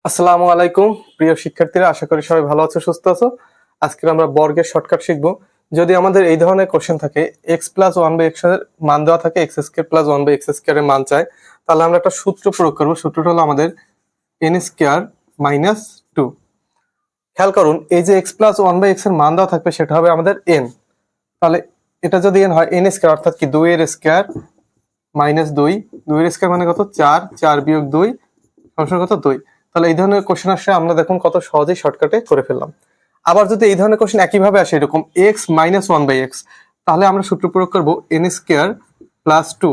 আসসালামু আলাইকুম প্রিয় শিক্ষার্থীরা, আশা করি সবাই ভালো আছো, সুস্থ আছো। আজকে আমরা বর্গের শর্টকাট শিখবো। যদি আমাদের এই ধরনের কোশ্চেন থাকে, x plus one by x এর মান দেওয়া থাকে, x square plus one by x square এর মান চায়, তাহলে আমরা একটা সূত্র প্রয়োগ করবো। সূত্রটা হলো আমাদের এন স্কোয়ার মাইনাস টু। খেয়াল করুন, এই যে x plus one by x এর মান দেওয়া থাকবে সেটা হবে আমাদের এন। তাহলে এটা যদি এন হয়, এন স্কোয়ার অর্থাৎ কি 2 এর স্কোয়ার মাইনাস 2, 2 এর স্কোয়ার মানে কত 4, 4 বিয়োগ 2 সমান কত 2। তাহলে এই ধরনের কোশ্চেন আসলে আমরা দেখুন কত সহজেই শর্টকাটে করে ফেললাম। আবার যদি এই ধরনের কোশ্চেন একইভাবে আসে, এরকম x minus one by x, তাহলে আমরা সূত্র প্রয়োগ করবো n square plus two.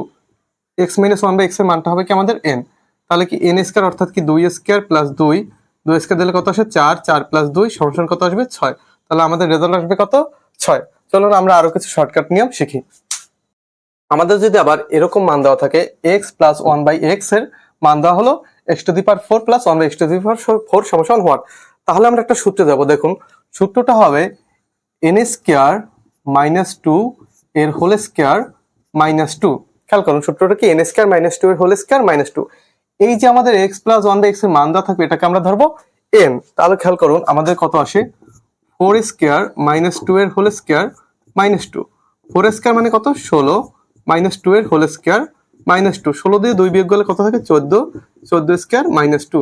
X minus one by x এর মানটা হবে কি আমাদের এন। তাহলে কি এন স্কোয়ার অর্থাৎ কি 2 স্কোয়ার প্লাস 2, 2 স্কোয়ার দিলে কত আসে 4, 4 প্লাস 2 সমান কত আসবে 6। তাহলে আমাদের রেজাল্ট আসবে কত 6। চলুন আমরা আরো কিছু শর্টকাট নিয়ম শিখি। আমাদের যদি আবার এরকম মান দেওয়া থাকে, x plus one by x এর মান দেওয়া হলো X to the power 4 plus one by X to the power 4 সমান হোয়াট। তাহলে আমরা একটা সূত্রে যাব। দেখুন সূত্রটা হবে এন স্কোয়ার মাইনাস টু এর হোল স্কোয়ার মাইনাস টু। খেয়াল করুন সূত্রটা কি এন স্কোয়ার মাইনাস টু এর হোল স্কোয়ার মাইনাস টু। এই যে আমাদের x plus one by x এর মান দেওয়া থাকবে, এটাকে আমরা ধরবো এন। তাহলে খেয়াল করুন আমাদের কত আসে 4 স্কোয়ার মাইনাস টু এর whole square minus two. 4 square মানে কত 16 মাইনাস টু এর হোল স্কোয়ার মাইনাস টু। 16 দিয়ে 2 বিয়োগ করলে কত থাকে 14, 14 স্কোয়ার মাইনাস টু।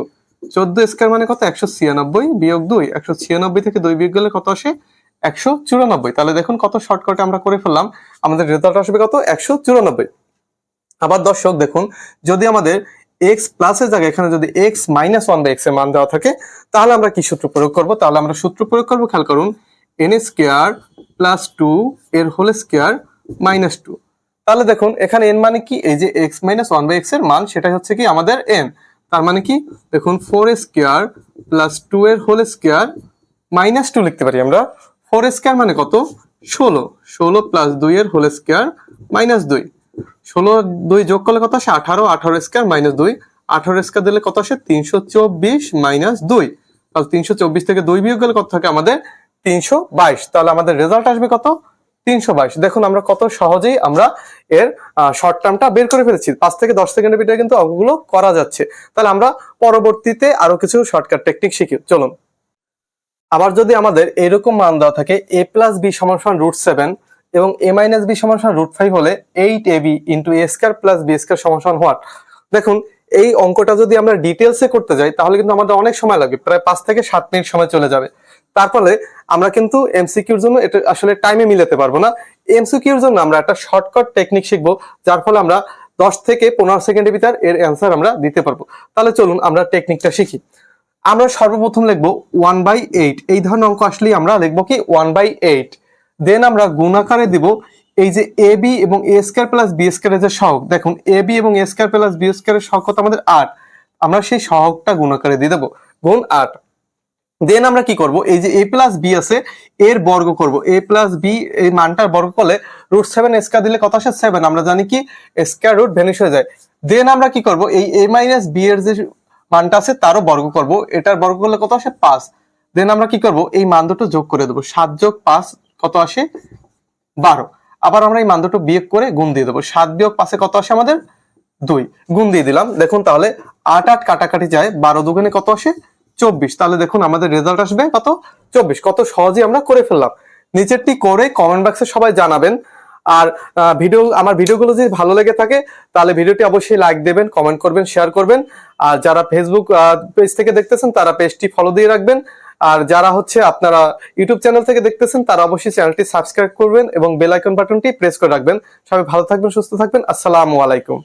14 স্কোয়ার মানে কত 196 বিয়োগ 2, 196 থেকে 2 বিয়োগ করলে কত আসে 194। তাহলে দেখুন কত শর্টকাটে আমরা করে ফেললাম, আমাদের রেজাল্ট আসবে কত 194। আবার দর্শক দেখুন, যদি আমাদের এক্স প্লাসের জায়গায় এখানে যদি x minus one by x এর মান দেওয়া থাকে, তাহলে আমরা কি সূত্র প্রয়োগ করবো? তাহলে আমরা সূত্র প্রয়োগ করবো, খেয়াল করুন এন স্কোয়ার প্লাস টু এর হোল স্কোয়ার মাইনাস টু। তাহলে দেখুন এখানে এন মানে কি, এই যে x minus one by x এর মান সেটাই হচ্ছে কি আমাদের এন। তার মানে কি দেখুন 4 স্কোয়ার প্লাস টু এর হোল স্কোয়ার মাইনাস টু লিখতে পারি আমরা। 4 স্কোয়ার মানে কত 16, 16 প্লাস 2 এর হোল স্কোয়ার মাইনাস 2। 16 2 যোগ করলে কত আসে 18, 18 স্কোয়ার মাইনাস 2, 18 স্কোয়ার দিলে কত আসে 324 মাইনাস 2। তাহলে 324 থেকে 2 বিয়োগ গেলে কত থাকে আমাদের 322। তাহলে আমাদের রেজাল্ট আসবে কত 322। দেখুন আমরা কত সহজেই আমরা এর শর্ট টার্মটা বের করে ফেলেছি। 5 থেকে 10 সেকেন্ডের ভিতরে কিন্তু অঙ্কগুলো করা যাচ্ছে। তাহলে আমরা পরবর্তীতে আরো কিছু শর্টকাট টেকনিক শিখি। চলুন আবার যদি আমাদের এরকম মান দেওয়া থাকে এ প্লাস বি সমান সমান রুট 7 এবং এ মাইনাস বি সমান সমান রুট 5 হলে 8ab ইন্টু এ স্কয়ার প্লাস বি স্কয়ার সমান সমান হোয়াট। দেখুন এই অঙ্কটা যদি আমরা ডিটেলসে করতে যাই তাহলে কিন্তু আমাদের অনেক সময় লাগবে, প্রায় 5 থেকে 7 মিনিট সময় চলে যাবে। তারপরে আমরা কিন্তু এমসিকিউর জন্য এটা আসলে টাইমে মিলাতে পারবো না। এমসিকিউর জন্য আমরা একটা শর্টকাট টেকনিক শিখবো, যার ফলে আমরা 10 থেকে 15 সেকেন্ডের ভিতর এর অ্যান্সার আমরা দিতে পারবো। তাহলে চলুন আমরা টেকনিকটা শিখি। আমরা সর্বপ্রথম লিখবো 1/8। এই ধরনের অঙ্ক আসলেই আমরা লিখবো কি 1/8। দেন আমরা গুণ আকারে দিব এই যে এ বি এবং এ স্কয়ার প্লাস বি স্কয়ারের যে সহগ, দেখুন এ বি এবং এ স্কয়ার প্লাস বি স্কয়ারের সহগ কত আমাদের 8। আমরা সেই সহগটা গুণ আকারে দিয়ে দেবো, গুণ 8। দেন আমরা কি করব, এই যে a প্লাস বি আছে এর বর্গ করব। a প্লাস বি এই মানটার বর্গ করলে রুট 7 স্কয়ার দিলে কত আসে 7। আমরা জানি কি স্কয়ার রুট ভ্যানিশ হয়ে যায়। দেন আমরা কি করব, এই a মাইনাস বি এর যে মানটা আছে তারও বর্গ করব, এটার বর্গ করলে কত আসে 5। দেন আমরা কি করব, এই মান দুটো যোগ করে দেব, 7 যোগ 5 কত আসে 12। আবার আমরা এই মান দুটো বিয়োগ করে গুণ দিয়ে দেবো, 7 বিয়োগ 5 কত আসে আমাদের 2, গুণ দিয়ে দিলাম। দেখুন তাহলে 8 8 কাটাকাটি যায়, 12 দুগুণে কত আসে 24। তাহলে দেখুন আমাদের রেজাল্ট আসবে কত 24। কত সহজেই আমরা করে ফেললাম। নিচেরটি করে কমেন্ট বক্সে সবাই জানাবেন। আর আমার ভিডিওগুলো যদি ভালো লেগে থাকে তাহলে ভিডিওটি অবশ্যই লাইক দেবেন, কমেন্ট করবেন, শেয়ার করবেন। আর যারা ফেসবুক পেজ থেকে দেখতেছেন তারা পেজটি ফলো দিয়ে রাখবেন। আর যারা হচ্ছে আপনারা ইউটিউব চ্যানেল থেকে দেখতেছেন তারা অবশ্যই চ্যানেলটি সাবস্ক্রাইব করবেন এবং বেল আইকন বাটনটি প্রেস করে রাখবেন। সবাই ভালো থাকবেন, সুস্থ থাকবেন। আসসালামু আলাইকুম।